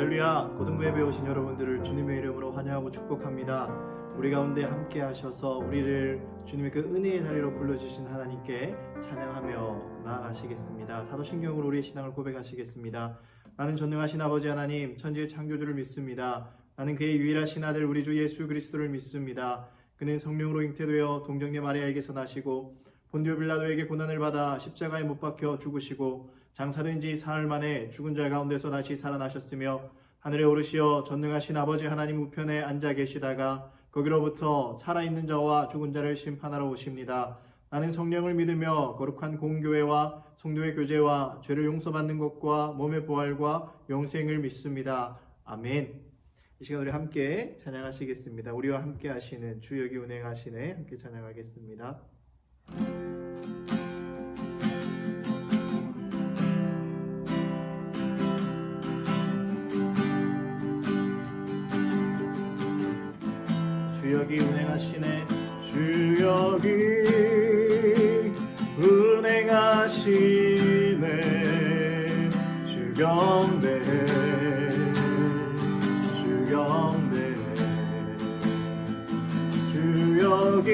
할렐루야. 고등부에 배우신 여러분들을 주님의 이름으로 환영하고 축복합니다. 우리 가운데 함께 하셔서 우리를 주님의 그 은혜의 자리로 불러주신 하나님께 찬양하며 나아가시겠습니다. 사도신경으로 우리의 신앙을 고백하시겠습니다. 나는 전능하신 아버지 하나님, 천지의 창조주를 믿습니다. 나는 그의 유일하신 아들 우리 주 예수 그리스도를 믿습니다. 그는 성령으로 잉태되어 동정녀 마리아에게서 나시고 본디오 빌라도에게 고난을 받아 십자가에 못 박혀 죽으시고 장사된 지 사흘 만에 죽은 자 가운데서 다시 살아나셨으며 하늘에 오르시어 전능하신 아버지 하나님 우편에 앉아 계시다가 거기로부터 살아있는 자와 죽은 자를 심판하러 오십니다. 나는 성령을 믿으며 거룩한 공교회와 성도의 교제와 죄를 용서받는 것과 몸의 부활과 영생을 믿습니다. 아멘. 이 시간 우리 함께 찬양하시겠습니다. 우리와 함께 하시는 주 여기 운행하시네 함께 찬양하겠습니다. 주 여기 운행하시네 주 여기 운행하시네 주경배 주경배 주 여기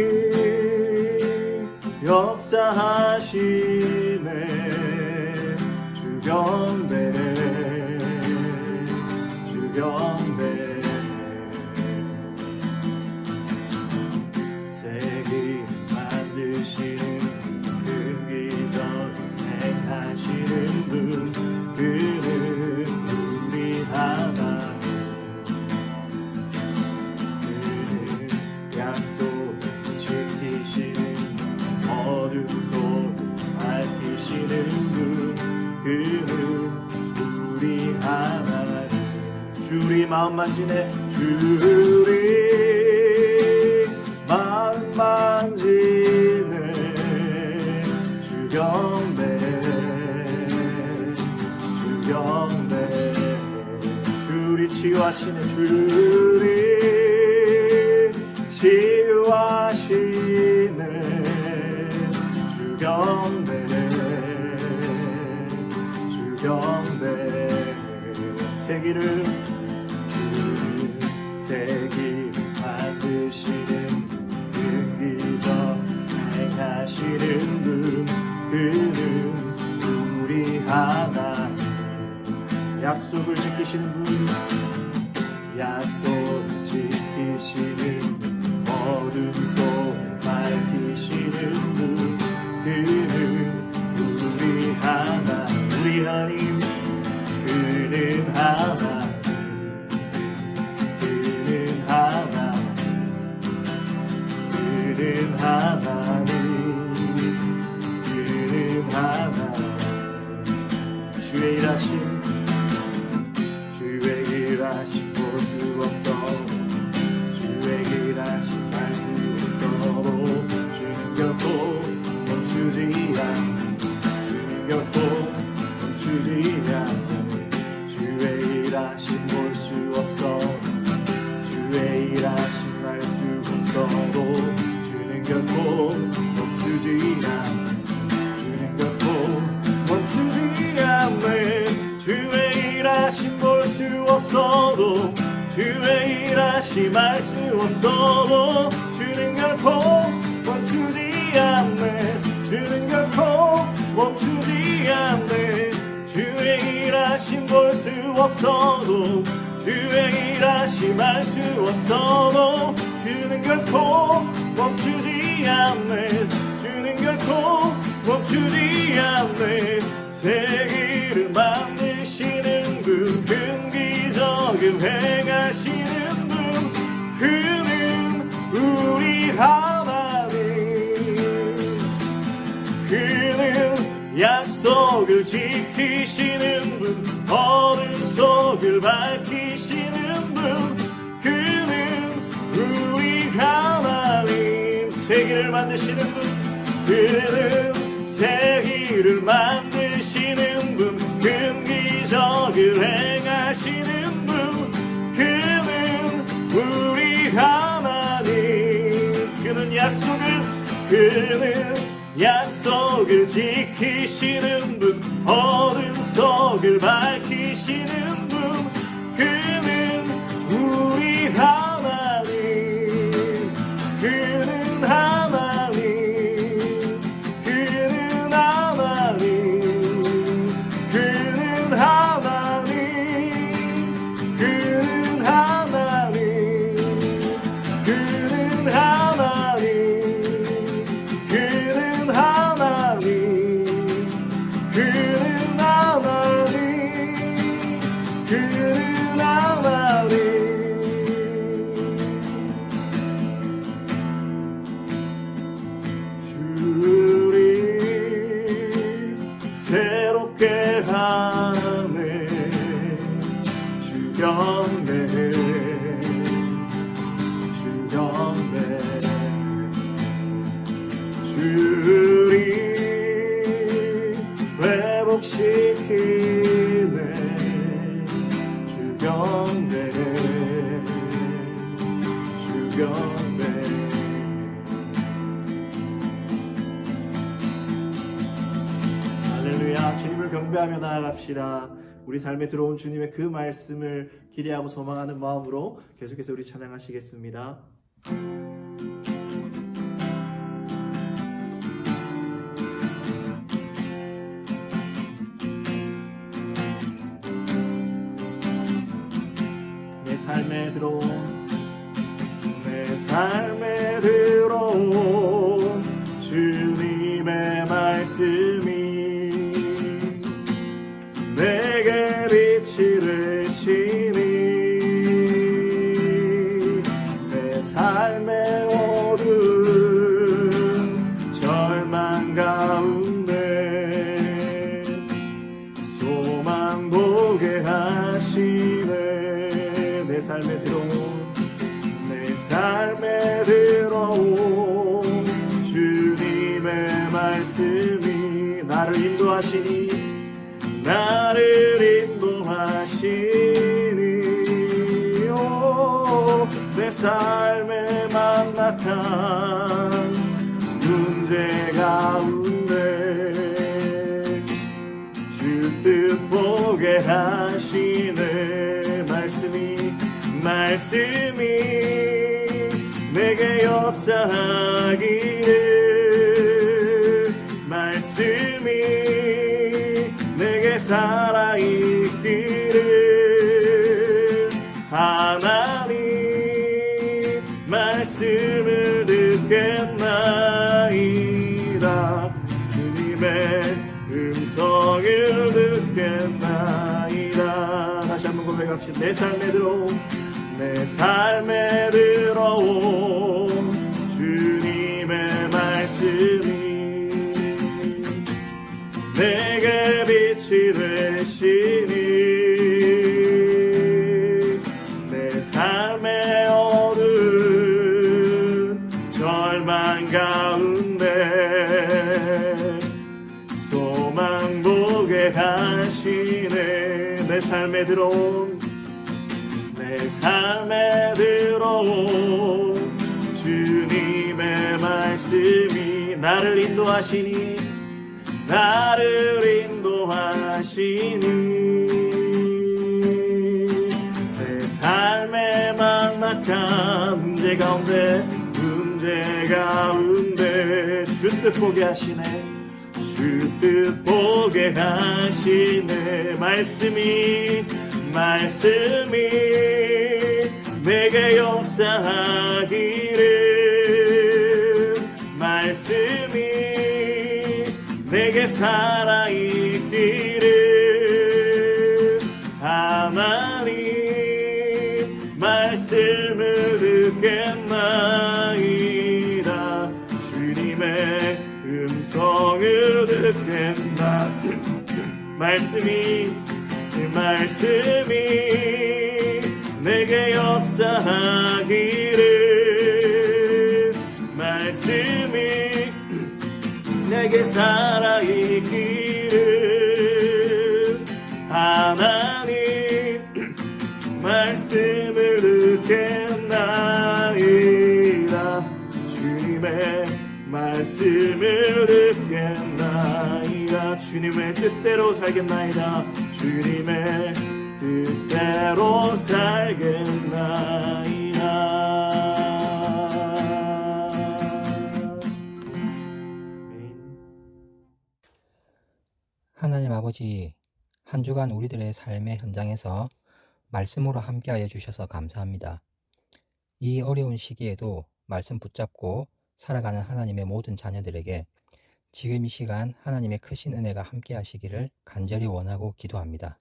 역사하시네 주경배 주경배 세계 만드시는 큰 기적 행하시는 분 그는 우리 하나님 그는 약속 지키시는 어둠 속을 밝히시는 분 그는 우리 하나님 주리 마음 만지네 주리 마음 만지네 주경배 주경배 주리 치유하시네 주리 치유하시네 주경배 주경배 세기를 세기를 만드시는 그 기적 행하시는 분 그는 우리 하나님 약속을 지키시는 분 약속을 지키시는 어둠 속 밝히시는 분 그는 우리 하나님 우리 하나님 그는 하나님 그는 하나님 그는 하나님 주의 일하심 볼 수 없어 주의 일하심 알 수 없어도 주는 결코 멈추지 않네 주는 결코 멈추지 않네 주의 일하심 볼 수 없어 주의 일하심 알 수 없어도 주는 결코 멈추지 않네 주는 결코 멈추지 않네 주의 일하심 볼 수 없어도 주의 일하심 알 수 없어도 주는 결코 멈추지 않네 주는 결코 멈추지 않네 주의 일하심 볼 수 없어도 주의 일하심 알 수 없어도 주는 결코 멈추지 않네 주는 결코 멈추지 않네 세계를 만드시는 분 큰 기적을 행하시는 분 그는 우리 하나님 그는 약속을 지키시는 분 어둠 속을 밝히시는 분 그는 우리 하나님 세계를 만드시는 분 그는 세계를 만드시는 분 큰 기적을 행하시는 분 그는 우리 하나님 그는 약속을 지키시는 분 어둠 속을 밝히시는 분 그는 그는 하나님, 그는 하나님, 그는 하나님, 그는 하나님. 주를 새롭게 하네, 주경배, 주경배. 주리 회복시키네, 주경배, 주경배. 할렐루야. 주님을 경배하며 나아갑시다. 우리 삶에 들어온 주님의 그 말씀을 기대하고 소망하는 마음으로 계속해서 우리 찬양하시겠습니다. 내 삶에 들어온, 내 삶에 들어온 주님의 말씀이 내게 빛이 되시니, 내 삶의 어두운 절망 가운데 소망 보게 하시네. 내 삶에 들어온, 내 삶에 들어온 주님의 말씀이 나를 인도하시니, 나를 인도하시니, 내 삶에 만나간 문제 가운데 주 뜻 보게 하시네. 말씀이 내게 역사하기를, 말씀이 내게 살아있기를, 하나님 말씀을 듣겠나이다, 주님의 음성을 듣겠나이다. 다시 한번 고백합시다. 내 삶에 들어온, 내 삶에 들어온 주님의 말씀이 내게 빛이 되시니, 내 삶의 어두운 절망 가운데 소망 보게 하시네. 내 삶에 들어온, 내 삶에 들어온 주님의 말씀이 나를 인도하시니, 나를 인도하시니, 내 삶의 막막한 문제 가운데 주 뜻 보게 하시네, 주 뜻 보게 하시네. 말씀이 내게 역사하기를, 말씀이 내게 살아있기를, 하나님 말씀을 듣겠나이다, 주님의 음성을 듣겠나. 말씀이 내게 역사하기를, 말씀이 내게 살아있기를, 하나님 말씀을 듣겠나이다, 주님의 말씀을 듣겠나이다, 주님의 뜻대로 살겠나이다, 주님의 뜻대로 살겠나이다. 하나님 아버지, 한 주간 우리들의 삶의 현장에서 말씀으로 함께하여 주셔서 감사합니다. 이 어려운 시기에도 말씀 붙잡고 살아가는 하나님의 모든 자녀들에게 지금 이 시간 하나님의 크신 은혜가 함께 하시기를 간절히 원하고 기도합니다.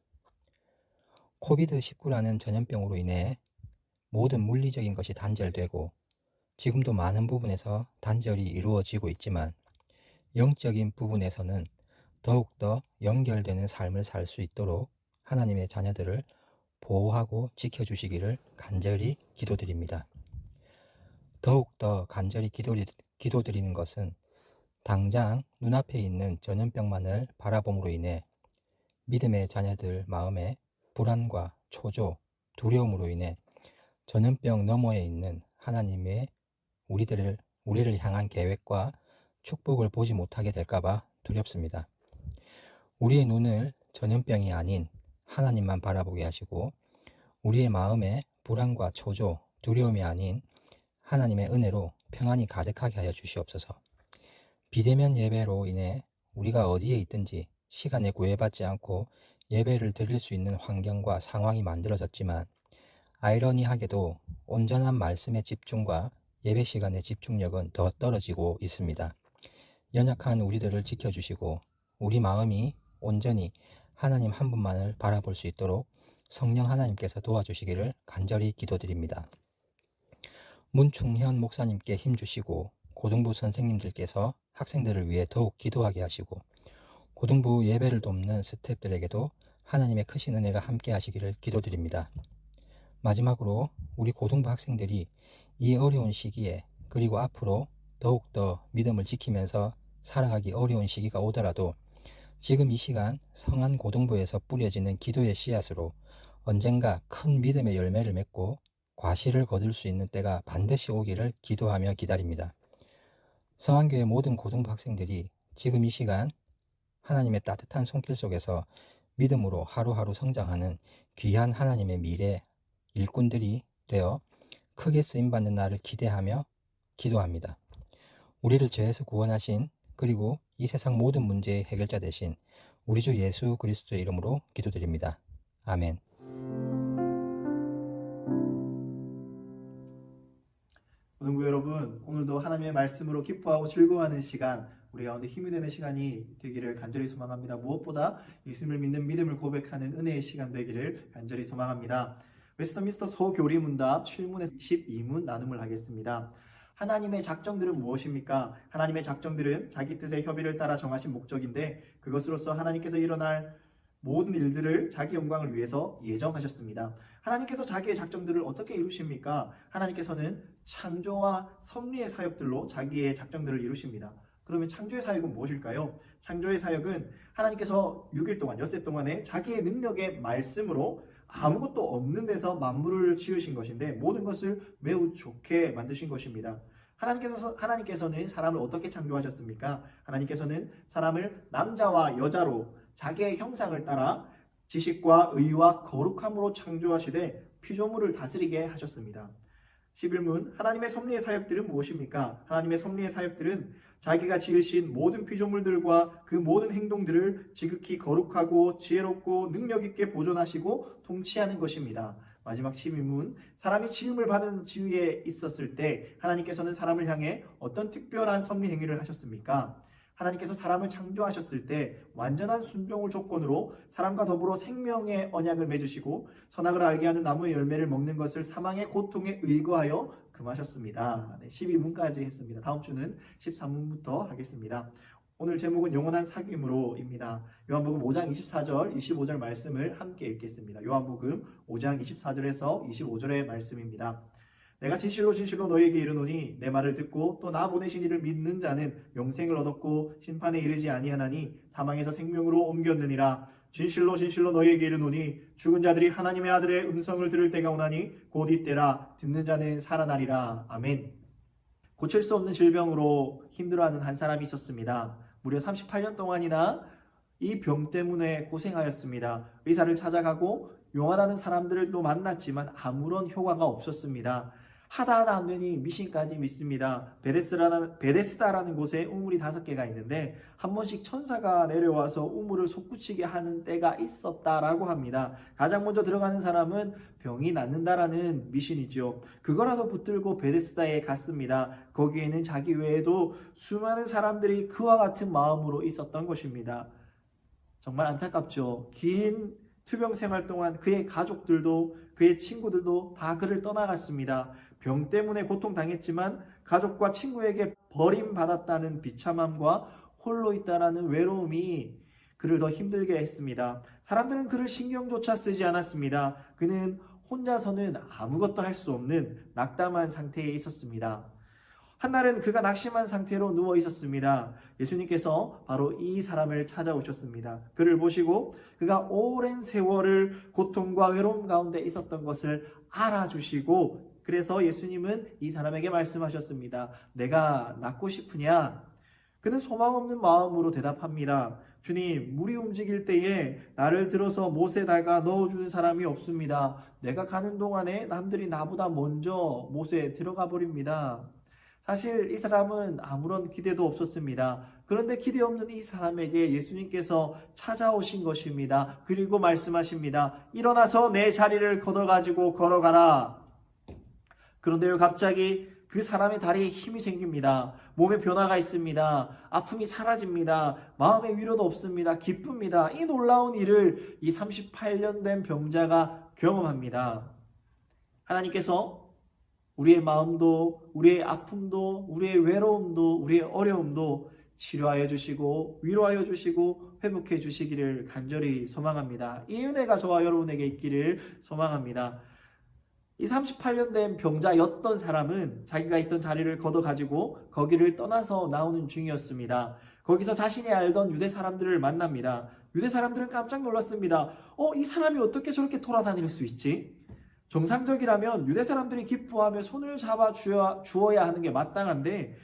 코비드-19라는 전염병으로 인해 모든 물리적인 것이 단절되고 지금도 많은 부분에서 단절이 이루어지고 있지만 영적인 부분에서는 더욱더 연결되는 삶을 살 수 있도록 하나님의 자녀들을 보호하고 지켜주시기를 간절히 기도드립니다. 더욱더 간절히 기도드리는 것은 당장 눈앞에 있는 전염병만을 바라봄으로 인해 믿음의 자녀들 마음에 불안과 초조, 두려움으로 인해 전염병 너머에 있는 하나님의 우리를 향한 계획과 축복을 보지 못하게 될까봐 두렵습니다. 우리의 눈을 전염병이 아닌 하나님만 바라보게 하시고 우리의 마음에 불안과 초조, 두려움이 아닌 하나님의 은혜로 평안이 가득하게 하여 주시옵소서. 비대면 예배로 인해 우리가 어디에 있든지 시간에 구애받지 않고 예배를 드릴 수 있는 환경과 상황이 만들어졌지만 아이러니하게도 온전한 말씀의 집중과 예배 시간의 집중력은 더 떨어지고 있습니다. 연약한 우리들을 지켜주시고 우리 마음이 온전히 하나님 한 분만을 바라볼 수 있도록 성령 하나님께서 도와주시기를 간절히 기도드립니다. 문충현 목사님께 힘주시고 고등부 선생님들께서 학생들을 위해 더욱 기도하게 하시고 고등부 예배를 돕는 스태프들에게도 하나님의 크신 은혜가 함께 하시기를 기도드립니다. 마지막으로 우리 고등부 학생들이 이 어려운 시기에 그리고 앞으로 더욱더 믿음을 지키면서 살아가기 어려운 시기가 오더라도 지금 이 시간 성안 고등부에서 뿌려지는 기도의 씨앗으로 언젠가 큰 믿음의 열매를 맺고 과실을 거둘 수 있는 때가 반드시 오기를 기도하며 기다립니다. 성안교회 모든 고등부 학생들이 지금 이 시간 하나님의 따뜻한 손길 속에서 믿음으로 하루하루 성장하는 귀한 하나님의 미래 일꾼들이 되어 크게 쓰임받는 날을 기대하며 기도합니다. 우리를 죄에서 구원하신 그리고 이 세상 모든 문제의 해결자 되신 우리 주 예수 그리스도의 이름으로 기도드립니다. 아멘. 고등부 여러분, 오늘도 하나님의 말씀으로 기뻐하고 즐거워하는 시간, 우리 가운데 힘이 되는 시간이 되기를 간절히 소망합니다. 무엇보다 예수님을 믿는 믿음을 고백하는 은혜의 시간 되기를 간절히 소망합니다. 웨스터민스터 소교리문답 7문에서 12문 나눔을 하겠습니다. 하나님의 작정들은 무엇입니까? 하나님의 작정들은 자기 뜻의 협의를 따라 정하신 목적인데 그것으로서 하나님께서 일어날 모든 일들을 자기 영광을 위해서 예정하셨습니다. 하나님께서 자기의 작정들을 어떻게 이루십니까? 하나님께서는 창조와 섭리의 사역들로 자기의 작정들을 이루십니다. 그러면 창조의 사역은 무엇일까요? 창조의 사역은 하나님께서 6일 동안, 엿새 동안에 자기의 능력의 말씀으로 아무것도 없는 데서 만물을 지으신 것인데 모든 것을 매우 좋게 만드신 것입니다. 하나님께서는 사람을 어떻게 창조하셨습니까? 하나님께서는 사람을 남자와 여자로 자기의 형상을 따라 지식과 의와 거룩함으로 창조하시되 피조물을 다스리게 하셨습니다. 11문 하나님의 섭리의 사역들은 무엇입니까? 하나님의 섭리의 사역들은 자기가 지으신 모든 피조물들과 그 모든 행동들을 지극히 거룩하고 지혜롭고 능력있게 보존하시고 통치하는 것입니다. 마지막 12문 사람이 지음을 받은 지위에 있었을 때 하나님께서는 사람을 향해 어떤 특별한 섭리 행위를 하셨습니까? 하나님께서 사람을 창조하셨을 때 완전한 순종을 조건으로 사람과 더불어 생명의 언약을 맺으시고 선악을 알게 하는 나무의 열매를 먹는 것을 사망의 고통에 의거하여 금하셨습니다. 12문까지 했습니다. 다음 주는 13문부터 하겠습니다. 오늘 제목은 영원한 사귐으로입니다. 요한복음 5장 24절, 25절 말씀을 함께 읽겠습니다. 요한복음 5장 24절에서 25절의 말씀입니다. 내가 진실로 진실로 너희에게 이르노니 내 말을 듣고 또 나 보내신 이를 믿는 자는 영생을 얻었고 심판에 이르지 아니하나니 사망에서 생명으로 옮겼느니라. 진실로 진실로 너희에게 이르노니 죽은 자들이 하나님의 아들의 음성을 들을 때가 오나니 곧 이때라. 듣는 자는 살아나리라. 아멘. 고칠 수 없는 질병으로 힘들어하는 한 사람이 있었습니다. 무려 38년 동안이나 이 병 때문에 고생하였습니다. 의사를 찾아가고 용하다는 사람들도 만났지만 아무런 효과가 없었습니다. 하다 안 되니 미신까지 믿습니다. 베데스다라는 곳에 우물이 5개가 있는데 한 번씩 천사가 내려와서 우물을 솟구치게 하는 때가 있었다라고 합니다. 가장 먼저 들어가는 사람은 병이 낫는다라는 미신이죠. 그거라도 붙들고 베데스다에 갔습니다. 거기에는 자기 외에도 수많은 사람들이 그와 같은 마음으로 있었던 것입니다. 정말 안타깝죠. 긴 투병 생활 동안 그의 가족들도 그의 친구들도 다 그를 떠나갔습니다. 병 때문에 고통당했지만 가족과 친구에게 버림받았다는 비참함과 홀로 있다라는 외로움이 그를 더 힘들게 했습니다. 사람들은 그를 신경조차 쓰지 않았습니다. 그는 혼자서는 아무것도 할 수 없는 낙담한 상태에 있었습니다. 한날은 그가 낙심한 상태로 누워 있었습니다. 예수님께서 바로 이 사람을 찾아오셨습니다. 그를 보시고 그가 오랜 세월을 고통과 외로움 가운데 있었던 것을 알아주시고 그래서 예수님은 이 사람에게 말씀하셨습니다. 내가 낫고 싶으냐? 그는 소망 없는 마음으로 대답합니다. 주님, 물이 움직일 때에 나를 들어서 못에다가 넣어주는 사람이 없습니다. 내가 가는 동안에 남들이 나보다 먼저 못에 들어가 버립니다. 사실 이 사람은 아무런 기대도 없었습니다. 그런데 기대 없는 이 사람에게 예수님께서 찾아오신 것입니다. 그리고 말씀하십니다. 일어나서 내 자리를 걷어가지고 걸어가라. 그런데요, 갑자기 그 사람의 다리에 힘이 생깁니다. 몸에 변화가 있습니다. 아픔이 사라집니다. 마음의 위로도 없습니다. 기쁩니다. 이 놀라운 일을 이 38년 된 병자가 경험합니다. 하나님께서 우리의 마음도, 우리의 아픔도, 우리의 외로움도, 우리의 어려움도 치료하여 주시고 위로하여 주시고 회복해 주시기를 간절히 소망합니다. 이 은혜가 저와 여러분에게 있기를 소망합니다. 이 38년 된 병자였던 사람은 자기가 있던 자리를 걷어가지고 거기를 떠나서 나오는 중이었습니다. 거기서 자신이 알던 유대 사람들을 만납니다. 유대 사람들은 깜짝 놀랐습니다. 이 사람이 어떻게 저렇게 돌아다닐 수 있지? 정상적이라면 유대 사람들이 기뻐하며 손을 잡아 주어야 하는 게 마땅한데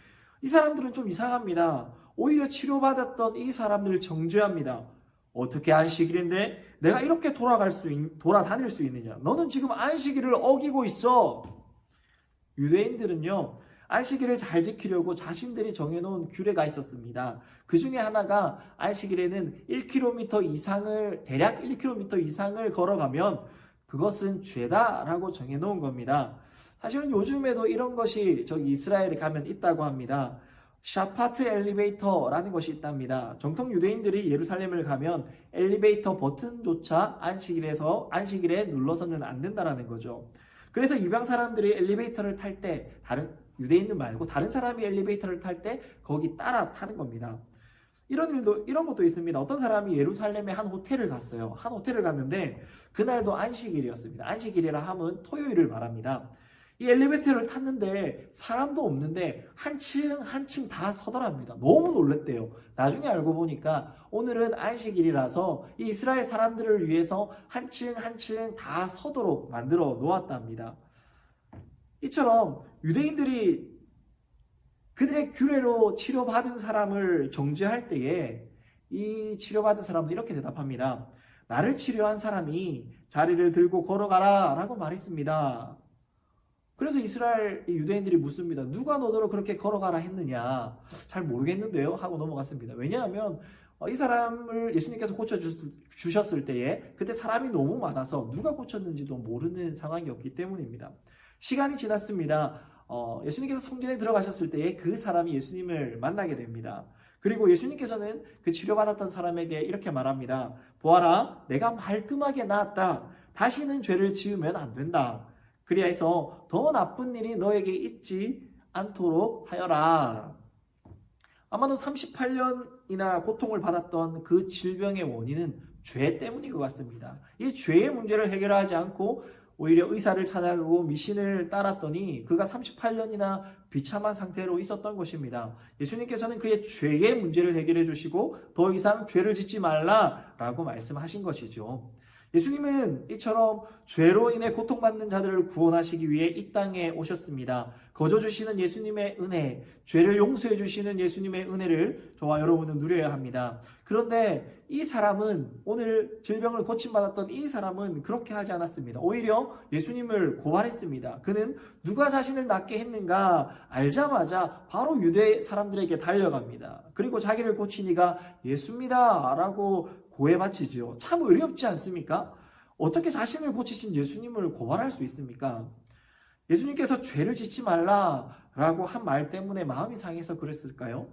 이 사람들은 좀 이상합니다. 오히려 치료받았던 이 사람들을 정죄합니다. 어떻게 안식일인데 내가 이렇게 돌아다닐 수 있느냐? 너는 지금 안식일을 어기고 있어. 유대인들은요, 안식일을 잘 지키려고 자신들이 정해놓은 규례가 있었습니다. 그 중에 하나가 안식일에는 1km 이상을, 대략 1km 이상을 걸어가면 그것은 죄다라고 정해놓은 겁니다. 사실은 요즘에도 이런 것이 저기 이스라엘에 가면 있다고 합니다. 샤파트 엘리베이터라는 것이 있답니다. 정통 유대인들이 예루살렘을 가면 엘리베이터 버튼조차 안식일에 눌러서는 안 된다라는 거죠. 그래서 이방 사람들이 엘리베이터를 탈 때 다른 유대인들 말고 다른 사람이 엘리베이터를 탈 때 거기 따라 타는 겁니다. 이런 것도 있습니다. 어떤 사람이 예루살렘에 한 호텔을 갔어요. 한 호텔을 갔는데 그날도 안식일이었습니다. 안식일이라 하면 토요일을 말합니다. 이 엘리베이터를 탔는데 사람도 없는데 한 층 다 서더랍니다. 너무 놀랬대요. 나중에 알고 보니까 오늘은 안식일이라서 이 이스라엘 사람들을 위해서 한 층 다 서도록 만들어 놓았답니다. 이처럼 유대인들이 그들의 규례로 치료받은 사람을 정죄할 때에 이 치료받은 사람도 이렇게 대답합니다. 나를 치료한 사람이 자리를 들고 걸어가라 라고 말했습니다. 그래서 이스라엘 유대인들이 묻습니다. 누가 너더러 그렇게 걸어가라 했느냐? 잘 모르겠는데요 하고 넘어갔습니다. 왜냐하면 이 사람을 예수님께서 고쳐주셨을 때에 그때 사람이 너무 많아서 누가 고쳤는지도 모르는 상황이었기 때문입니다. 시간이 지났습니다. 예수님께서 성전에 들어가셨을 때에 그 사람이 예수님을 만나게 됩니다. 그리고 예수님께서는 그 치료받았던 사람에게 이렇게 말합니다. 보아라, 내가 말끔하게 나았다. 다시는 죄를 지으면 안 된다. 그리하여서 더 나쁜 일이 너에게 있지 않도록 하여라. 아마도 38년이나 고통을 받았던 그 질병의 원인은 죄 때문인 것 같습니다. 이 죄의 문제를 해결하지 않고 오히려 의사를 찾아가고 미신을 따랐더니 그가 38년이나 비참한 상태로 있었던 것입니다. 예수님께서는 그의 죄의 문제를 해결해 주시고 더 이상 죄를 짓지 말라라고 말씀하신 것이죠. 예수님은 이처럼 죄로 인해 고통받는 자들을 구원하시기 위해 이 땅에 오셨습니다. 거저 주시는 예수님의 은혜, 죄를 용서해 주시는 예수님의 은혜를 저와 여러분은 누려야 합니다. 그런데 이 사람은, 오늘 질병을 고침받았던 이 사람은 그렇게 하지 않았습니다. 오히려 예수님을 고발했습니다. 그는 누가 자신을 낫게 했는가 알자마자 바로 유대 사람들에게 달려갑니다. 그리고 자기를 고친 이가 예수입니다 라고 고해바치죠. 참 어렵지 않습니까? 어떻게 자신을 고치신 예수님을 고발할 수 있습니까? 예수님께서 죄를 짓지 말라라고 한 말 때문에 마음이 상해서 그랬을까요?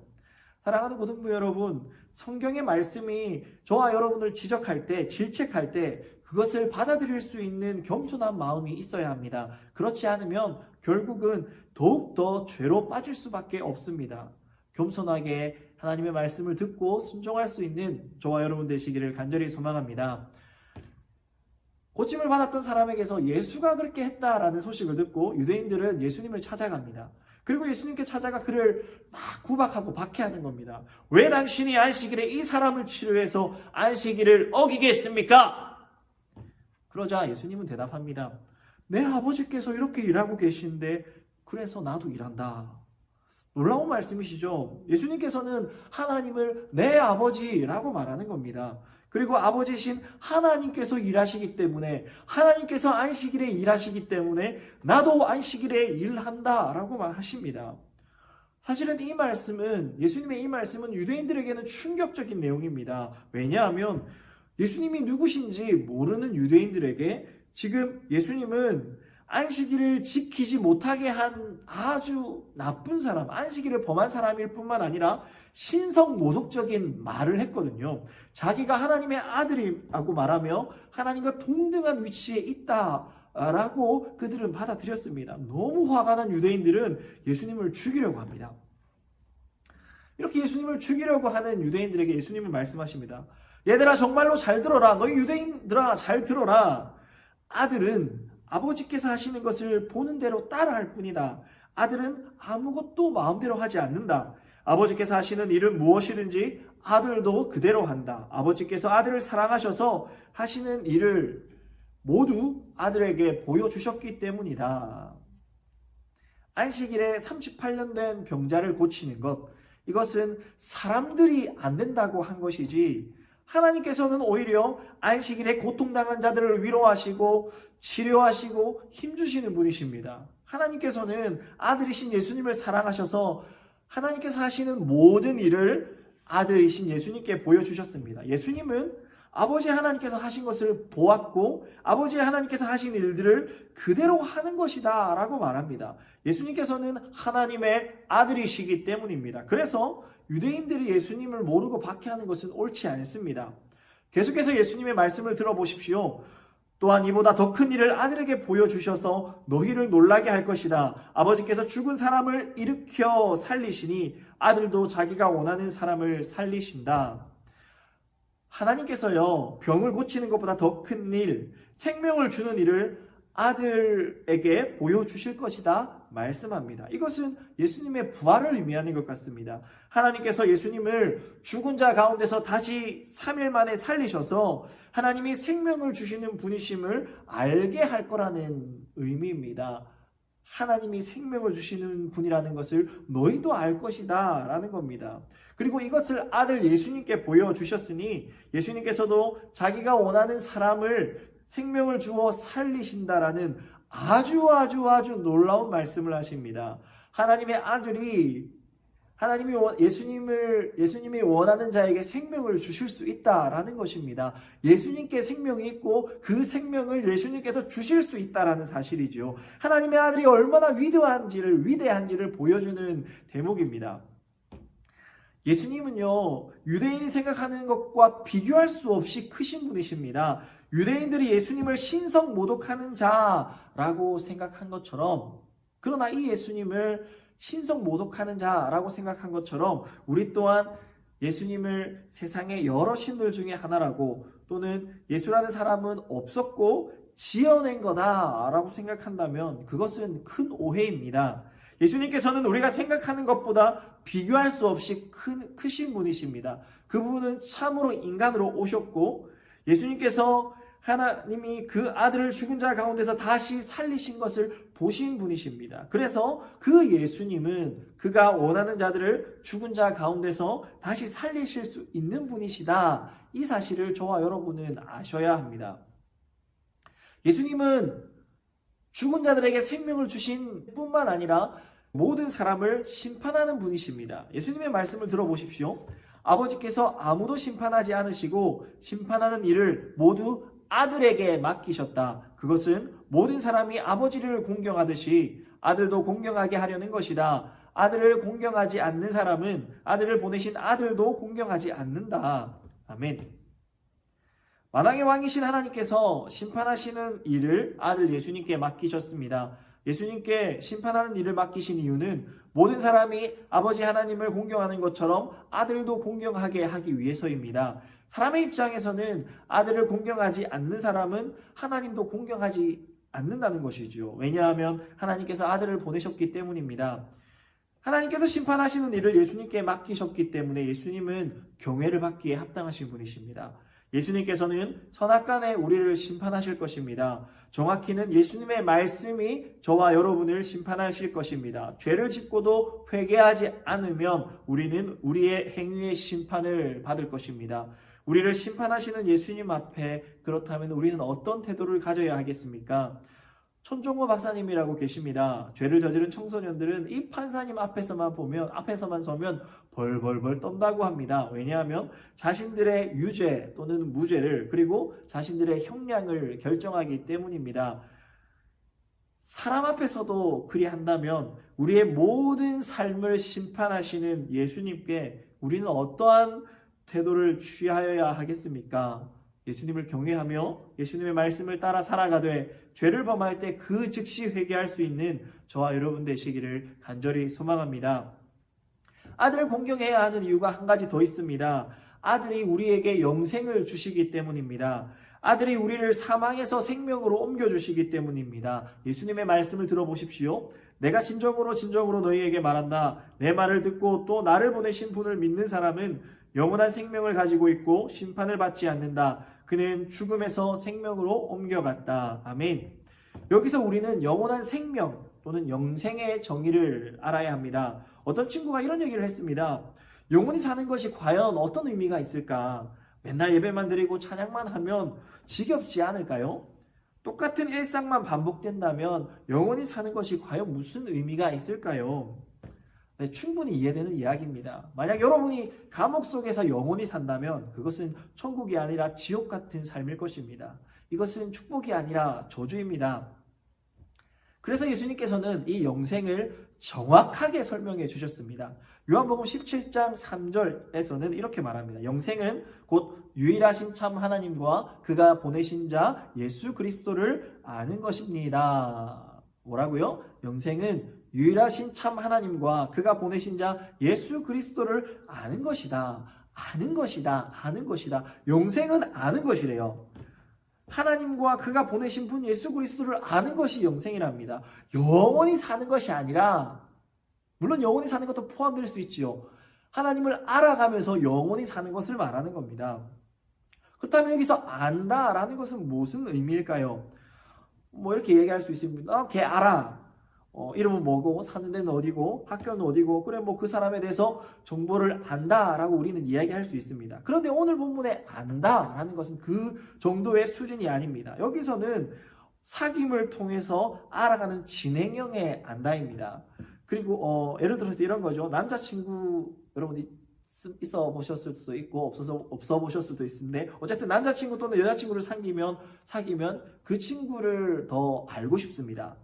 사랑하는 고등부 여러분, 성경의 말씀이 저와 여러분을 지적할 때, 질책할 때 그것을 받아들일 수 있는 겸손한 마음이 있어야 합니다. 그렇지 않으면 결국은 더욱더 죄로 빠질 수밖에 없습니다. 겸손하게 하나님의 말씀을 듣고 순종할 수 있는 저와 여러분 되시기를 간절히 소망합니다. 고침을 받았던 사람에게서 예수가 그렇게 했다라는 소식을 듣고 유대인들은 예수님을 찾아갑니다. 그리고 예수님께 찾아가 그를 막 구박하고 박해하는 겁니다. 왜 당신이 안식일에 이 사람을 치료해서 안식일을 어기겠습니까? 그러자 예수님은 대답합니다. 내 아버지께서 이렇게 일하고 계신데 그래서 나도 일한다. 놀라운 말씀이시죠. 예수님께서는 하나님을 내 아버지라고 말하는 겁니다. 그리고 아버지신 하나님께서 일하시기 때문에, 하나님께서 안식일에 일하시기 때문에 나도 안식일에 일한다라고 말하십니다. 사실은 이 말씀은, 예수님의 이 말씀은 유대인들에게는 충격적인 내용입니다. 왜냐하면 예수님이 누구신지 모르는 유대인들에게 지금 예수님은 안식일을 지키지 못하게 한 아주 나쁜 사람, 안식일을 범한 사람일 뿐만 아니라 신성모독적인 말을 했거든요. 자기가 하나님의 아들이라고 말하며 하나님과 동등한 위치에 있다라고 그들은 받아들였습니다. 너무 화가 난 유대인들은 예수님을 죽이려고 합니다. 이렇게 예수님을 죽이려고 하는 유대인들에게 예수님은 말씀하십니다. 얘들아 정말로 잘 들어라. 너희 유대인들아 잘 들어라. 아들은 아버지께서 하시는 것을 보는 대로 따라할 뿐이다. 아들은 아무것도 마음대로 하지 않는다. 아버지께서 하시는 일은 무엇이든지 아들도 그대로 한다. 아버지께서 아들을 사랑하셔서 하시는 일을 모두 아들에게 보여주셨기 때문이다. 안식일에 38년 된 병자를 고치는 것, 이것은 사람들이 안 된다고 한 것이지 하나님께서는 오히려 안식일에 고통당한 자들을 위로하시고 치료하시고 힘주시는 분이십니다. 하나님께서는 아들이신 예수님을 사랑하셔서 하나님께서 하시는 모든 일을 아들이신 예수님께 보여주셨습니다. 예수님은 아버지 하나님께서 하신 것을 보았고 아버지 하나님께서 하신 일들을 그대로 하는 것이다 라고 말합니다. 예수님께서는 하나님의 아들이시기 때문입니다. 그래서 유대인들이 예수님을 모르고 박해하는 것은 옳지 않습니다. 계속해서 예수님의 말씀을 들어보십시오. 또한 이보다 더 큰 일을 아들에게 보여주셔서 너희를 놀라게 할 것이다. 아버지께서 죽은 사람을 일으켜 살리시니 아들도 자기가 원하는 사람을 살리신다. 하나님께서요, 병을 고치는 것보다 더 큰 일, 생명을 주는 일을 아들에게 보여주실 것이다 말씀합니다. 이것은 예수님의 부활을 의미하는 것 같습니다. 하나님께서 예수님을 죽은 자 가운데서 다시 3일 만에 살리셔서 하나님이 생명을 주시는 분이심을 알게 할 거라는 의미입니다. 하나님이 생명을 주시는 분이라는 것을 너희도 알 것이다 라는 겁니다. 그리고 이것을 아들 예수님께 보여주셨으니 예수님께서도 자기가 원하는 사람을 생명을 주어 살리신다라는 아주 놀라운 말씀을 하십니다. 하나님의 아들이 예수님이 원하는 자에게 생명을 주실 수 있다라는 것입니다. 예수님께 생명이 있고 그 생명을 예수님께서 주실 수 있다라는 사실이죠. 하나님의 아들이 얼마나 위대한지를 보여주는 대목입니다. 예수님은요, 유대인이 생각하는 것과 비교할 수 없이 크신 분이십니다. 유대인들이 예수님을 신성 모독하는 자라고 생각한 것처럼, 그러나 이 예수님을 신성 모독하는 자라고 생각한 것처럼 우리 또한 예수님을 세상의 여러 신들 중에 하나라고, 또는 예수라는 사람은 없었고 지어낸 거다라고 생각한다면 그것은 큰 오해입니다. 예수님께서는 우리가 생각하는 것보다 비교할 수 없이 크신 분이십니다. 그분은 참으로 인간으로 오셨고 예수님께서 하나님이 그 아들을 죽은 자 가운데서 다시 살리신 것을 보신 분이십니다. 그래서 그 예수님은 그가 원하는 자들을 죽은 자 가운데서 다시 살리실 수 있는 분이시다. 이 사실을 저와 여러분은 아셔야 합니다. 예수님은 죽은 자들에게 생명을 주신 뿐만 아니라 모든 사람을 심판하는 분이십니다. 예수님의 말씀을 들어보십시오. 아버지께서 아무도 심판하지 않으시고 심판하는 일을 모두 아들에게 맡기셨다. 그것은 모든 사람이 아버지를 공경하듯이 아들도 공경하게 하려는 것이다. 아들을 공경하지 않는 사람은 아들을 보내신 아들도 공경하지 않는다. 아멘. 만왕의 왕이신 하나님께서 심판하시는 일을 아들 예수님께 맡기셨습니다. 예수님께 심판하는 일을 맡기신 이유는 모든 사람이 아버지 하나님을 공경하는 것처럼 아들도 공경하게 하기 위해서입니다. 사람의 입장에서는 아들을 공경하지 않는 사람은 하나님도 공경하지 않는다는 것이지요. 왜냐하면 하나님께서 아들을 보내셨기 때문입니다. 하나님께서 심판하시는 일을 예수님께 맡기셨기 때문에 예수님은 경외를 받기에 합당하신 분이십니다. 예수님께서는 선악간에 우리를 심판하실 것입니다. 정확히는 예수님의 말씀이 저와 여러분을 심판하실 것입니다. 죄를 짓고도 회개하지 않으면 우리는 우리의 행위의 심판을 받을 것입니다. 우리를 심판하시는 예수님 앞에 그렇다면 우리는 어떤 태도를 가져야 하겠습니까? 손종호 박사님이라고 계십니다. 죄를 저지른 청소년들은 이 판사님 앞에서만 서면 벌벌벌 떤다고 합니다. 왜냐하면 자신들의 유죄 또는 무죄를 그리고 자신들의 형량을 결정하기 때문입니다. 사람 앞에서도 그리한다면 우리의 모든 삶을 심판하시는 예수님께 우리는 어떠한 태도를 취하여야 하겠습니까? 예수님을 경외하며 예수님의 말씀을 따라 살아가되 죄를 범할 때 그 즉시 회개할 수 있는 저와 여러분 되시기를 간절히 소망합니다. 아들을 공경해야 하는 이유가 한 가지 더 있습니다. 아들이 우리에게 영생을 주시기 때문입니다. 아들이 우리를 사망에서 생명으로 옮겨주시기 때문입니다. 예수님의 말씀을 들어보십시오. 내가 진정으로 너희에게 말한다. 내 말을 듣고 또 나를 보내신 분을 믿는 사람은 영원한 생명을 가지고 있고 심판을 받지 않는다. 그는 죽음에서 생명으로 옮겨갔다. 아멘. 여기서 우리는 영원한 생명 또는 영생의 정의를 알아야 합니다. 어떤 친구가 이런 얘기를 했습니다. 영원히 사는 것이 과연 어떤 의미가 있을까? 맨날 예배만 드리고 찬양만 하면 지겹지 않을까요? 똑같은 일상만 반복된다면 영원히 사는 것이 과연 무슨 의미가 있을까요? 네, 충분히 이해되는 이야기입니다. 만약 여러분이 감옥 속에서 영원히 산다면 그것은 천국이 아니라 지옥 같은 삶일 것입니다. 이것은 축복이 아니라 저주입니다. 그래서 예수님께서는 이 영생을 정확하게 설명해 주셨습니다. 요한복음 17장 3절에서는 이렇게 말합니다. 영생은 곧 유일하신 참 하나님과 그가 보내신 자 예수 그리스도를 아는 것입니다. 뭐라고요? 영생은 유일하신 참 하나님과 그가 보내신 자 예수 그리스도를 아는 것이다. 아는 것이다. 아는 것이다. 영생은 아는 것이래요. 하나님과 그가 보내신 분 예수 그리스도를 아는 것이 영생이랍니다. 영원히 사는 것이 아니라, 물론 영원히 사는 것도 포함될 수 있지요. 하나님을 알아가면서 영원히 사는 것을 말하는 겁니다. 그렇다면 여기서 안다라는 것은 무슨 의미일까요? 뭐 이렇게 얘기할 수 있습니다. 걔 알아. 이름은 뭐고 사는 데는 어디고 학교는 어디고 그래 뭐 그 사람에 대해서 정보를 안다라고 우리는 이야기할 수 있습니다. 그런데 오늘 본문에 안다라는 것은 그 정도의 수준이 아닙니다. 여기서는 사귐을 통해서 알아가는 진행형의 안다입니다. 그리고 예를 들어서 이런 거죠. 남자친구 여러분이 있어 보셨을 수도 있고 없어 보실 수도 있는데 어쨌든 남자친구 또는 여자친구를 사귀면 그 친구를 더 알고 싶습니다.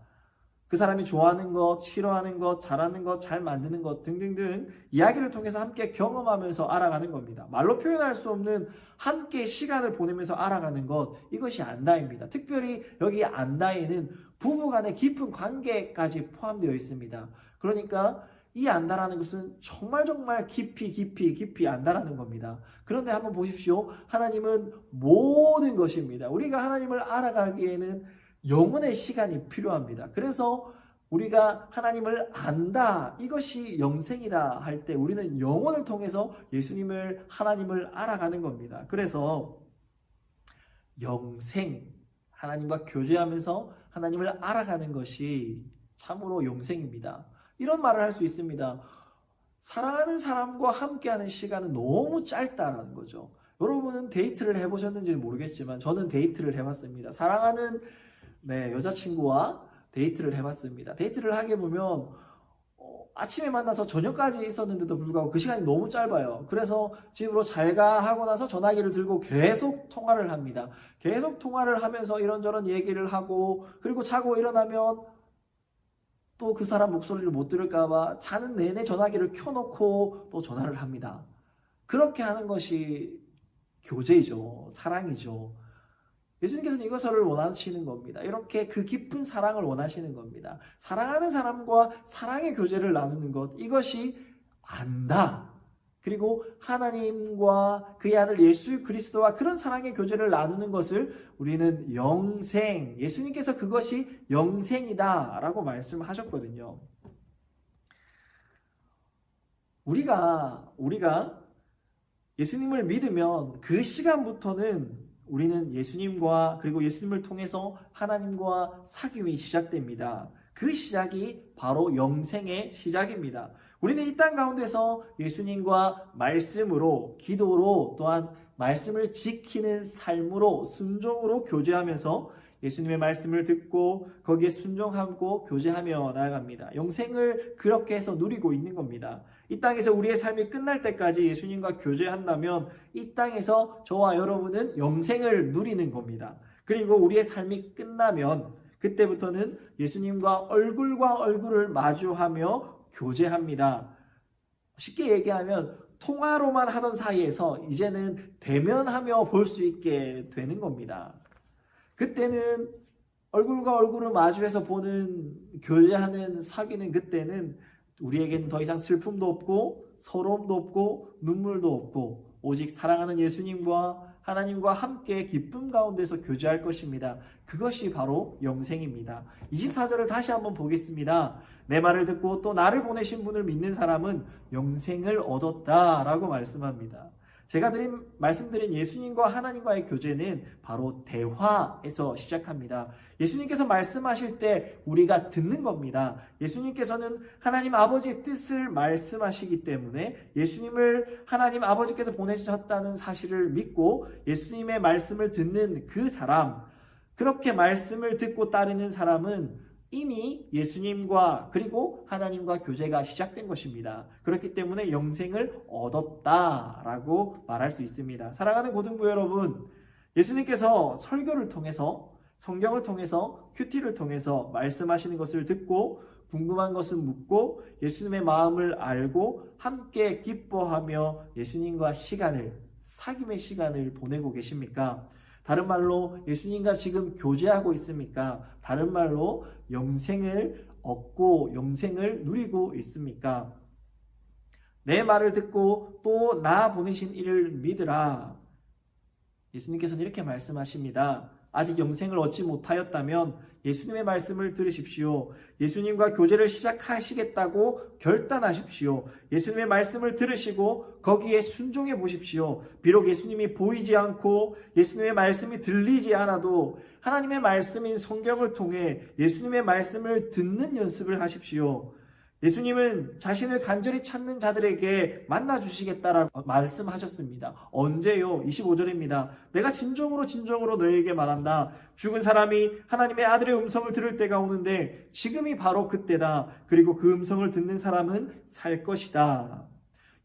그 사람이 좋아하는 것, 싫어하는 것, 잘하는 것, 잘 만드는 것 등등등 이야기를 통해서 함께 경험하면서 알아가는 겁니다. 말로 표현할 수 없는 함께 시간을 보내면서 알아가는 것, 이것이 안다입니다. 특별히 여기 안다에는 부부간의 깊은 관계까지 포함되어 있습니다. 그러니까 이 안다라는 것은 정말 깊이 안다라는 겁니다. 그런데 한번 보십시오. 하나님은 모든 것입니다. 우리가 하나님을 알아가기에는 영혼의 시간이 필요합니다. 그래서 우리가 하나님을 안다, 이것이 영생이다 할 때 우리는 영혼을 통해서 하나님을 알아가는 겁니다. 그래서 영생, 하나님과 교제하면서 하나님을 알아가는 것이 참으로 영생입니다. 이런 말을 할 수 있습니다. 사랑하는 사람과 함께하는 시간은 너무 짧다라는 거죠. 여러분은 데이트를 해보셨는지는 모르겠지만 저는 데이트를 해봤습니다. 사랑하는 여자친구와 데이트를 해봤습니다. 데이트를 하게 보면 아침에 만나서 저녁까지 있었는데도 불구하고 그 시간이 너무 짧아요. 그래서 집으로 잘가 하고 나서 전화기를 들고 계속 통화를 합니다. 계속 통화를 하면서 이런저런 얘기를 하고, 그리고 자고 일어나면 또 그 사람 목소리를 못 들을까봐 자는 내내 전화기를 켜놓고 또 전화를 합니다. 그렇게 하는 것이 교제이죠. 사랑이죠. 예수님께서는 이것을 원하시는 겁니다. 이렇게 그 깊은 사랑을 원하시는 겁니다. 사랑하는 사람과 사랑의 교제를 나누는 것, 이것이 안다. 그리고 하나님과 그의 아들 예수 그리스도와 그런 사랑의 교제를 나누는 것을 우리는 영생, 예수님께서 그것이 영생이다 라고 말씀하셨거든요. 우리가 예수님을 믿으면 그 시간부터는 우리는 예수님과 그리고 예수님을 통해서 하나님과 사귐이 시작됩니다. 그 시작이 바로 영생의 시작입니다. 우리는 이 땅 가운데서 예수님과 말씀으로, 기도로, 또한 말씀을 지키는 삶으로, 순종으로 교제하면서 예수님의 말씀을 듣고 거기에 순종하고 교제하며 나아갑니다. 영생을 그렇게 해서 누리고 있는 겁니다. 이 땅에서 우리의 삶이 끝날 때까지 예수님과 교제한다면 이 땅에서 저와 여러분은 영생을 누리는 겁니다. 그리고 우리의 삶이 끝나면 그때부터는 예수님과 얼굴과 얼굴을 마주하며 교제합니다. 쉽게 얘기하면 통화로만 하던 사이에서 이제는 대면하며 볼 수 있게 되는 겁니다. 그때는 얼굴과 얼굴을 마주해서 보는, 교제하는, 사귀는 그때는 우리에게는 더 이상 슬픔도 없고 서러움도 없고 눈물도 없고 오직 사랑하는 예수님과 하나님과 함께 기쁨 가운데서 교제할 것입니다. 그것이 바로 영생입니다. 24절을 다시 한번 보겠습니다. 내 말을 듣고 또 나를 보내신 분을 믿는 사람은 영생을 얻었다라고 말씀합니다. 제가 말씀드린 예수님과 하나님과의 교제는 바로 대화에서 시작합니다. 예수님께서 말씀하실 때 우리가 듣는 겁니다. 예수님께서는 하나님 아버지의 뜻을 말씀하시기 때문에 예수님을 하나님 아버지께서 보내셨다는 사실을 믿고 예수님의 말씀을 듣는 그 사람, 그렇게 말씀을 듣고 따르는 사람은 이미 예수님과 그리고 하나님과 교제가 시작된 것입니다. 그렇기 때문에 영생을 얻었다라고 말할 수 있습니다. 사랑하는 고등부 여러분, 예수님께서 설교를 통해서, 성경을 통해서, 큐티를 통해서 말씀하시는 것을 듣고 궁금한 것은 묻고 예수님의 마음을 알고 함께 기뻐하며 예수님과 사귐의 시간을 보내고 계십니까? 다른 말로 예수님과 지금 교제하고 있습니까? 다른 말로 영생을 얻고 영생을 누리고 있습니까? 내 말을 듣고 또 나 보내신 이를 믿으라. 예수님께서는 이렇게 말씀하십니다. 아직 영생을 얻지 못하였다면 예수님의 말씀을 들으십시오. 예수님과 교제를 시작하시겠다고 결단하십시오. 예수님의 말씀을 들으시고 거기에 순종해 보십시오. 비록 예수님이 보이지 않고 예수님의 말씀이 들리지 않아도 하나님의 말씀인 성경을 통해 예수님의 말씀을 듣는 연습을 하십시오. 예수님은 자신을 간절히 찾는 자들에게 만나주시겠다라고 말씀하셨습니다. 언제요? 25절입니다. 내가 진정으로 너희에게 말한다. 죽은 사람이 하나님의 아들의 음성을 들을 때가 오는데 지금이 바로 그때다. 그리고 그 음성을 듣는 사람은 살 것이다.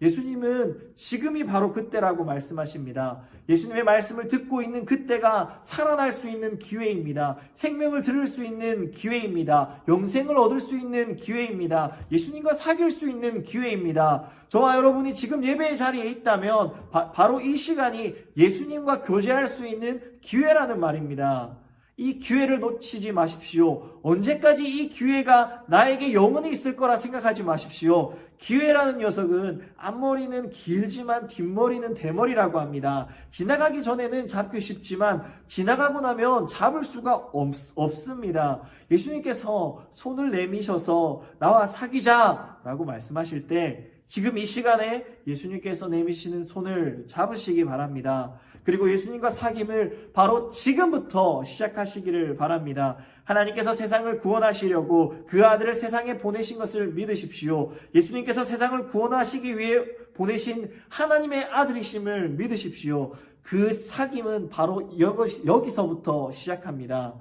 예수님은 지금이 바로 그때라고 말씀하십니다. 예수님의 말씀을 듣고 있는 그때가 살아날 수 있는 기회입니다. 생명을 들을 수 있는 기회입니다. 영생을 얻을 수 있는 기회입니다. 예수님과 사귈 수 있는 기회입니다. 저와 여러분이 지금 예배의 자리에 있다면 바로 이 시간이 예수님과 교제할 수 있는 기회라는 말입니다. 이 기회를 놓치지 마십시오. 언제까지 이 기회가 나에게 영원히 있을 거라 생각하지 마십시오. 기회라는 녀석은 앞머리는 길지만 뒷머리는 대머리라고 합니다. 지나가기 전에는 잡기 쉽지만 지나가고 나면 잡을 수가 없습니다. 예수님께서 손을 내미셔서 나와 사귀자라고 말씀하실 때 지금 이 시간에 예수님께서 내미시는 손을 잡으시기 바랍니다. 그리고 예수님과 사귐을 바로 지금부터 시작하시기를 바랍니다. 하나님께서 세상을 구원하시려고 그 아들을 세상에 보내신 것을 믿으십시오. 예수님께서 세상을 구원하시기 위해 보내신 하나님의 아들이심을 믿으십시오. 그 사귐은 바로 여기서부터 시작합니다.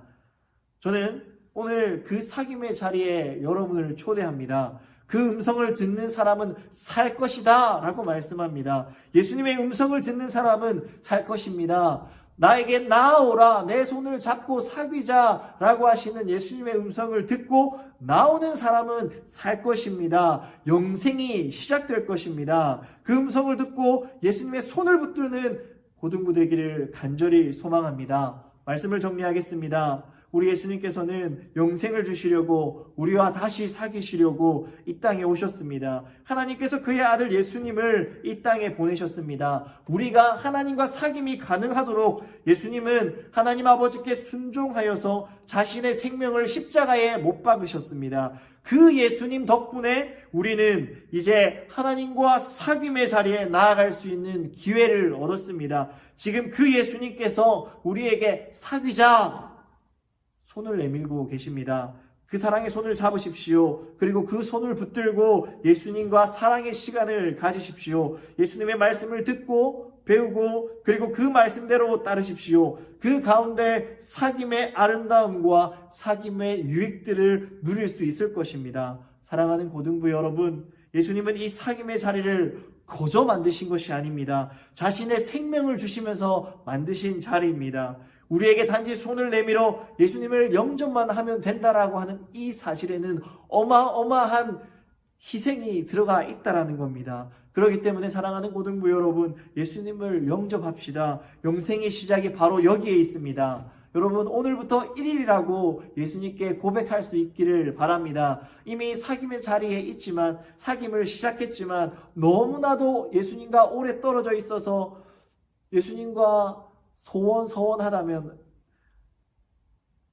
저는 오늘 그 사귐의 자리에 여러분을 초대합니다. 그 음성을 듣는 사람은 살 것이다 라고 말씀합니다. 예수님의 음성을 듣는 사람은 살 것입니다. 나에게 나아오라, 내 손을 잡고 사귀자 라고 하시는 예수님의 음성을 듣고 나오는 사람은 살 것입니다. 영생이 시작될 것입니다. 그 음성을 듣고 예수님의 손을 붙드는 고등부 되기를 간절히 소망합니다. 말씀을 정리하겠습니다. 우리 예수님께서는 영생을 주시려고 우리와 다시 사귀시려고 이 땅에 오셨습니다. 하나님께서 그의 아들 예수님을 이 땅에 보내셨습니다. 우리가 하나님과 사귐이 가능하도록 예수님은 하나님 아버지께 순종하여서 자신의 생명을 십자가에 못 박으셨습니다. 그 예수님 덕분에 우리는 이제 하나님과 사귐의 자리에 나아갈 수 있는 기회를 얻었습니다. 지금 그 예수님께서 우리에게 사귀자 손을 내밀고 계십니다. 그 사랑의 손을 잡으십시오. 그리고 그 손을 붙들고 예수님과 사랑의 시간을 가지십시오. 예수님의 말씀을 듣고 배우고 그리고 그 말씀대로 따르십시오. 그 가운데 사귐의 아름다움과 사귐의 유익들을 누릴 수 있을 것입니다. 사랑하는 고등부 여러분, 예수님은 이 사귐의 자리를 거저 만드신 것이 아닙니다. 자신의 생명을 주시면서 만드신 자리입니다. 우리에게 단지 손을 내밀어 예수님을 영접만 하면 된다라고 하는 이 사실에는 어마어마한 희생이 들어가 있다라는 겁니다. 그렇기 때문에 사랑하는 고등부 여러분, 예수님을 영접합시다. 영생의 시작이 바로 여기에 있습니다. 여러분, 오늘부터 1일이라고 예수님께 고백할 수 있기를 바랍니다. 이미 사귐의 자리에 있지만, 사귐을 시작했지만 너무나도 예수님과 오래 떨어져 있어서 예수님과 소원하다면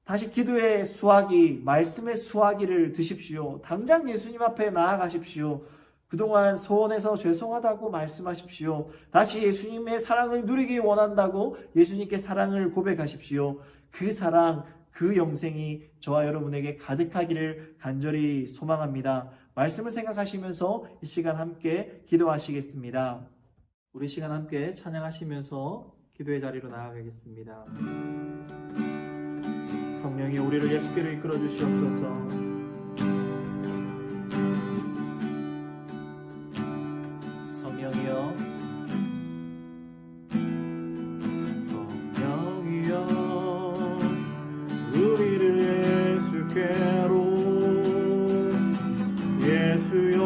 다시 기도의 수화기, 말씀의 수화기를 드십시오. 당장 예수님 앞에 나아가십시오. 그동안 소원해서 죄송하다고 말씀하십시오. 다시 예수님의 사랑을 누리기 원한다고 예수님께 사랑을 고백하십시오. 그 사랑, 그 영생이 저와 여러분에게 가득하기를 간절히 소망합니다. 말씀을 생각하시면서 이 시간 함께 기도하시겠습니다. 우리 시간 함께 찬양하시면서 기도의 자리로 나아가겠습니다. 성령이 우리를 예수께로 이끌어 주시옵소서. 성령이여, 성령이여, 우리를 예수께로, 예수여,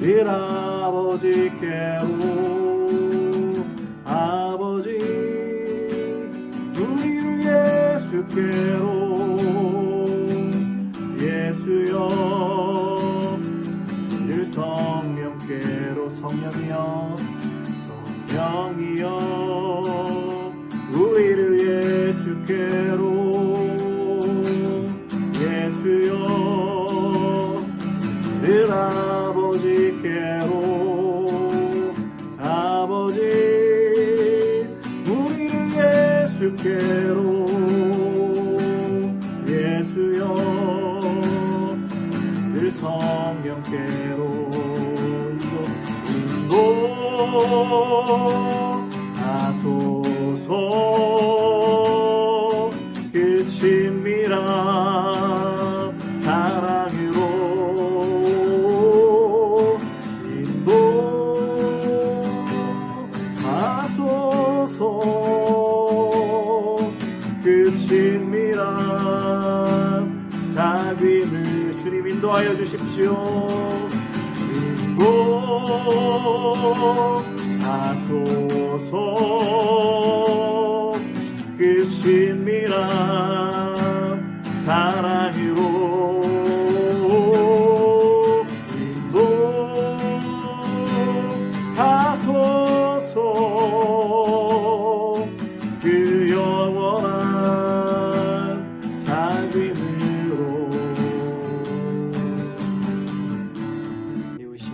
우리 아버지께로, 예수께로, 예수여, 늘 성령께로, 성령이여, 성령이여, 우리를 예수께로, 예수여, 늘 아버지께로, 아버지, 우리를 예수께로, 성령께로 인도하소서. 그 친밀한 사랑으로 인도하소서. 그 친밀한 사귐을 주님 인도하여 주십시오. 인도하소서. 그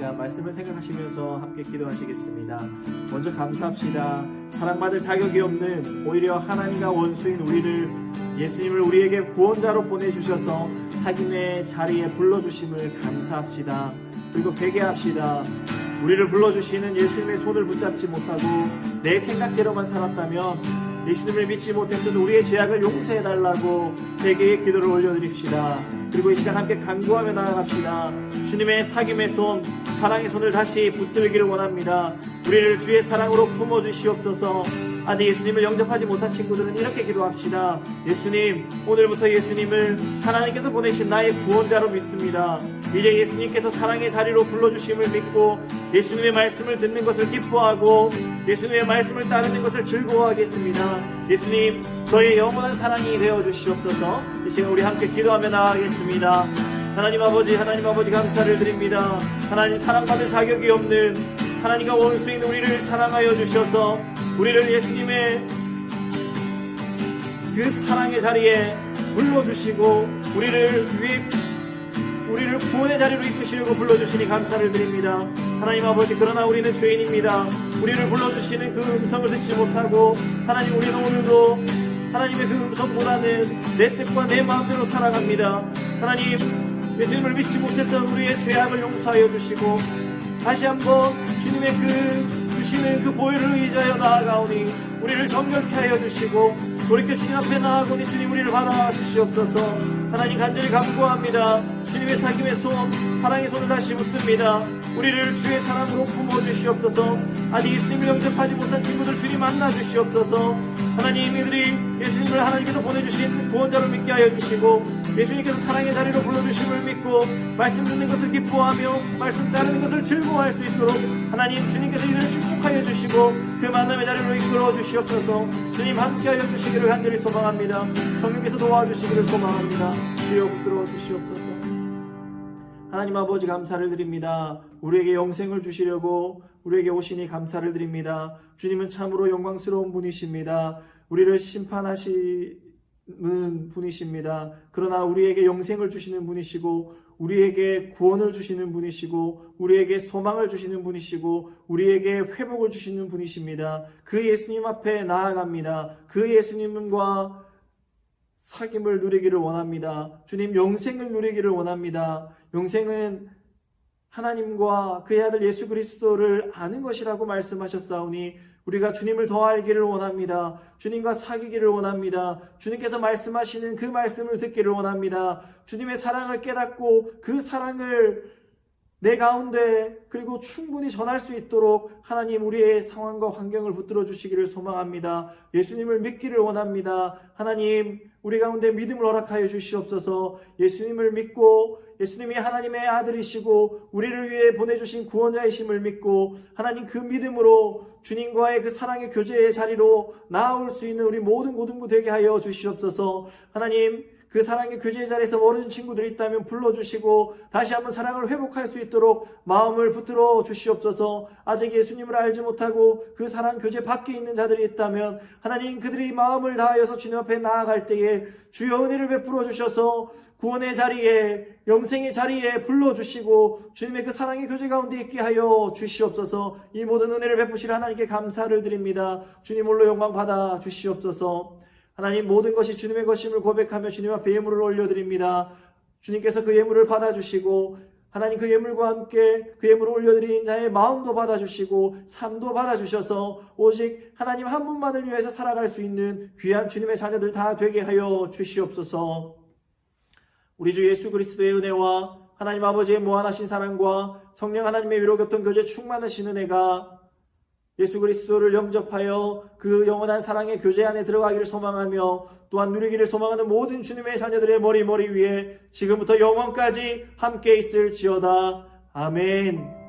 자, 말씀을 생각하시면서 함께 기도하시겠습니다. 먼저 감사합시다. 사랑받을 자격이 없는 오히려 하나님과 원수인 우리를 예수님을 우리에게 구원자로 보내주셔서 사귐의 자리에 불러주심을 감사합시다. 그리고 회개합시다. 우리를 불러주시는 예수님의 손을 붙잡지 못하고 내 생각대로만 살았다면 예수님을 믿지 못했던 우리의 죄악을 용서해달라고 회개의 기도를 올려드립시다. 그리고 이 시간 함께 간구하며 나아갑시다. 주님의 사귐의 손, 사랑의 손을 다시 붙들기를 원합니다. 우리를 주의 사랑으로 품어주시옵소서. 아직 예수님을 영접하지 못한 친구들은 이렇게 기도합시다. 예수님, 오늘부터 예수님을 하나님께서 보내신 나의 구원자로 믿습니다. 이제 예수님께서 사랑의 자리로 불러주심을 믿고 예수님의 말씀을 듣는 것을 기뻐하고 예수님의 말씀을 따르는 것을 즐거워하겠습니다. 예수님, 저의 영원한 사랑이 되어주시옵소서. 이 시간 우리 함께 기도하며 나아가겠습니다. 하나님 아버지 감사를 드립니다. 하나님, 사랑받을 자격이 없는 하나님과 원수인 우리를 사랑하여 주셔서 우리를 예수님의 그 사랑의 자리에 불러주시고 우리를 구원의 자리로 이끄시려고 불러주시니 감사를 드립니다. 하나님 아버지, 그러나 우리는 죄인입니다. 우리를 불러주시는 그 음성을 듣지 못하고 하나님, 우리는 오늘도 하나님의 그 음성보다는 내 뜻과 내 마음대로 살아갑니다. 하나님, 예수님을 믿지 못했던 우리의 죄악을 용서하여 주시고 다시 한번 주님의 주시는 그 보혈을 의지하여 나아가오니 우리를 정결케 하여 주시고 돌이켜 주님 앞에 나아가오니 주님, 우리를 받아 주시옵소서. 하나님, 간절히 간구합니다. 주님의 사귐의 손, 사랑의 손을 다시 붙듭니다. 우리를 주의 사랑으로 품어주시옵소서. 아직 예수님을 영접하지 못한 친구들 주님 만나 주시옵소서. 하나님, 이들이 예수님을 하나님께서 보내주신 구원자로 믿게 하여 주시고 예수님께서 사랑의 자리로 불러주심을 믿고 말씀 듣는 것을 기뻐하며 말씀 따르는 것을 즐거워할 수 있도록 하나님, 주님께서 이들을 축복하여 주시고 그 만남의 자리로 이끌어 주시옵소서. 주님, 함께하여 주시기를 간절히 소망합니다. 성령께서 도와주시기를 소망합니다. 주여, 붙들어 주시옵소서. 하나님 아버지, 감사를 드립니다. 우리에게 영생을 주시려고 우리에게 오시니 감사를 드립니다. 주님은 참으로 영광스러운 분이십니다. 우리를 심판하시는 분이십니다. 그러나 우리에게 영생을 주시는 분이시고 우리에게 구원을 주시는 분이시고 우리에게 소망을 주시는 분이시고 우리에게 회복을 주시는 분이십니다. 그 예수님 앞에 나아갑니다. 그 예수님과 사귐을 누리기를 원합니다. 주님, 영생을 누리기를 원합니다. 영생은 하나님과 그의 아들 예수 그리스도를 아는 것이라고 말씀하셨사오니 우리가 주님을 더 알기를 원합니다. 주님과 사귀기를 원합니다. 주님께서 말씀하시는 그 말씀을 듣기를 원합니다. 주님의 사랑을 깨닫고 그 사랑을 내 가운데 그리고 충분히 전할 수 있도록 하나님, 우리의 상황과 환경을 붙들어 주시기를 소망합니다. 예수님을 믿기를 원합니다. 하나님, 우리 가운데 믿음을 허락하여 주시옵소서. 예수님을 믿고 예수님이 하나님의 아들이시고 우리를 위해 보내주신 구원자이심을 믿고 하나님, 그 믿음으로 주님과의 그 사랑의 교제의 자리로 나아올 수 있는 우리 모든 고등부 되게 하여 주시옵소서. 하나님, 그 사랑의 교제의 자리에서 멀어진 친구들이 있다면 불러주시고 다시 한번 사랑을 회복할 수 있도록 마음을 붙들어 주시옵소서. 아직 예수님을 알지 못하고 그 사랑 교제 밖에 있는 자들이 있다면 하나님, 그들이 마음을 다하여서 주님 앞에 나아갈 때에 주여 은혜를 베풀어 주셔서 구원의 자리에, 영생의 자리에 불러주시고 주님의 그 사랑의 교제 가운데 있게 하여 주시옵소서. 이 모든 은혜를 베푸시려 하나님께 감사를 드립니다. 주님 홀로 영광 받아 주시옵소서. 하나님, 모든 것이 주님의 것임을 고백하며 주님 앞에 예물을 올려드립니다. 주님께서 그 예물을 받아주시고 하나님, 그 예물과 함께 그 예물을 올려드린 자의 마음도 받아주시고 삶도 받아주셔서 오직 하나님 한 분만을 위해서 살아갈 수 있는 귀한 주님의 자녀들 다 되게 하여 주시옵소서. 우리 주 예수 그리스도의 은혜와 하나님 아버지의 무한하신 사랑과 성령 하나님의 위로 교통 교제 충만하신 은혜가 예수 그리스도를 영접하여 그 영원한 사랑의 교제 안에 들어가기를 소망하며 또한 누리기를 소망하는 모든 주님의 자녀들의 머리 위에 지금부터 영원까지 함께 있을지어다. 아멘.